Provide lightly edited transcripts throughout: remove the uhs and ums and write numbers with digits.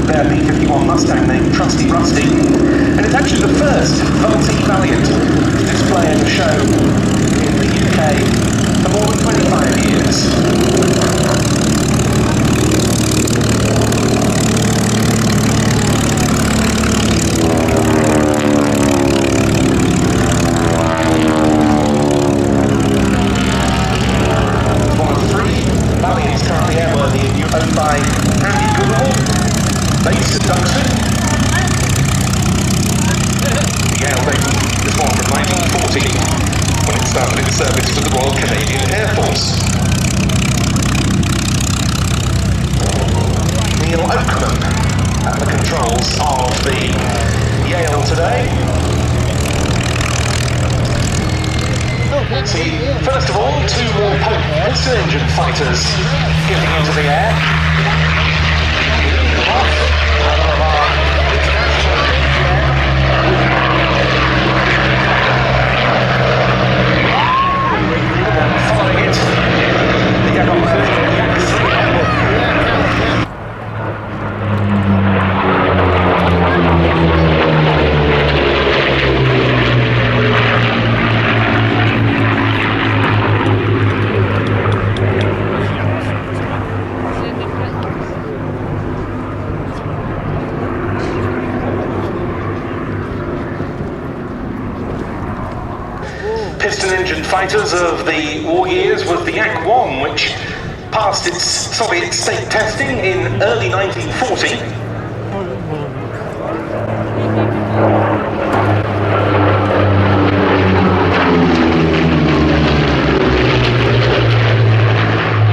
their B-51 Mustang named Trusty Rusty, and it's actually the first multi-Valiant to display at a show in the UK for more than 25 years. Based at Duxford. The Gale this one from 1940 when it started its service with the Royal Canadian Air Force. Neil Oakman at the controls of the Yale today. See, first of all, two more piston engine fighters getting into the air. Following it, the Yakovlev Yak-3. Piston engine fighters of the war years was the Yak-1, which passed its Soviet state testing in early 1940. And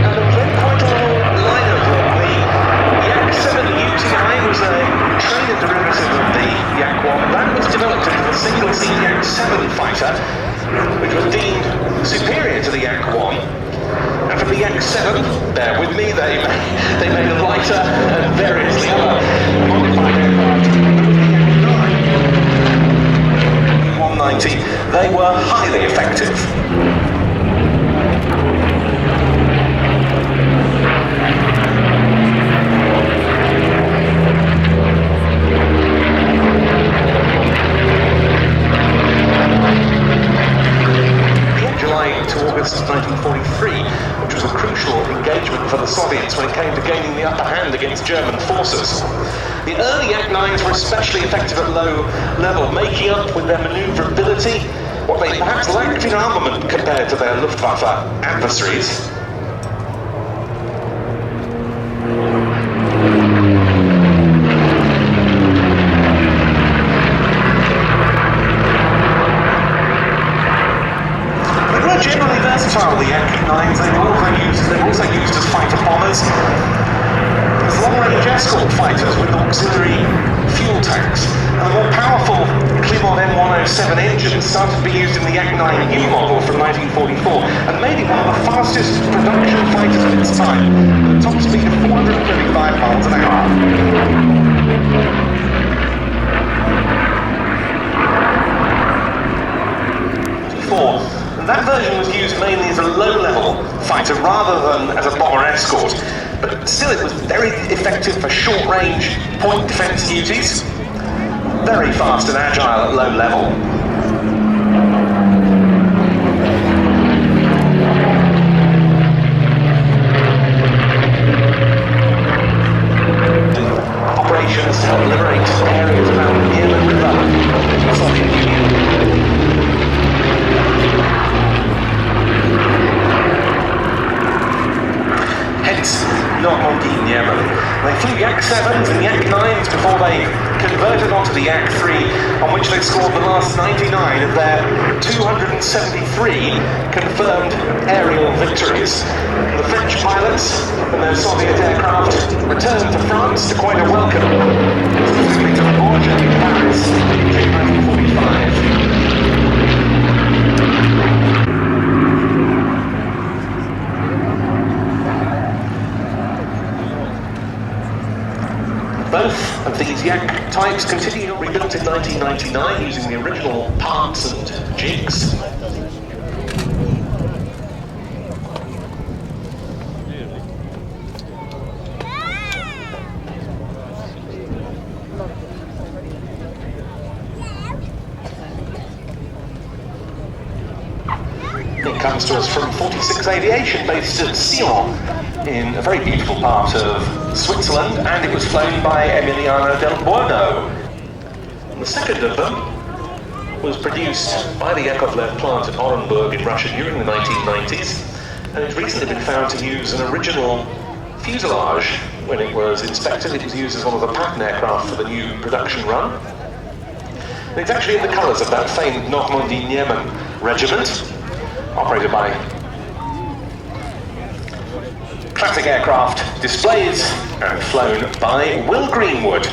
there was quite a long line of them. The Yak-7 UTI was a trainer derivative of the Yak-1. That was developed into the single-seat Yak-7 fighter, which was deemed superior to the Yak-1. And from the Yak-7, bear with me, they made a lighter and variously other modified aircraft. The 190, they were highly effective. To August 1943, which was a crucial engagement for the Soviets when it came to gaining the upper hand against German forces. The early Yak-9s were especially effective at low level, making up with their maneuverability what they perhaps lacked in armament compared to their Luftwaffe adversaries. Generally versatile, the Yak-9s. They were also used as fighter bombers, as long-range escort fighters with auxiliary fuel tanks. And the more powerful Klimov VK-107 engines started to be used in the Yak-9U model from 1944, and made it one of the fastest production fighters of its time, with a top speed of 435 miles an hour. That version was used mainly as a low-level fighter rather than as a bomber escort, but still it was very effective for short-range point defense duties, very fast and agile at low level. Operations to help liberate areas around the Yemen River in the Soviet Union. Hence, not monkey in Yemen. They flew Yak-7s and Yak-9s before they converted onto the Yak-3, on which they scored the last 99 of their 273 confirmed aerial victories. The French pilots and their Soviet aircraft returned to France to quite a welcome, specifically to Bourges in Paris in June 1945. Both of these Yak types continued rebuilt in 1999 using the original parts and jigs. comes to us from 46 Aviation, based at Sion, in a very beautiful part of Switzerland, and it was flown by Emiliano Del Buono. And the second of them was produced by the Yakovlev plant at Orenburg in Russia during the 1990s, and it's recently been found to use an original fuselage. When it was inspected, it was used as one of the pattern aircraft for the new production run. And it's actually in the colours of that famed Normandie-Niemen regiment, operated by classic aircraft displays and flown by Will Greenwood.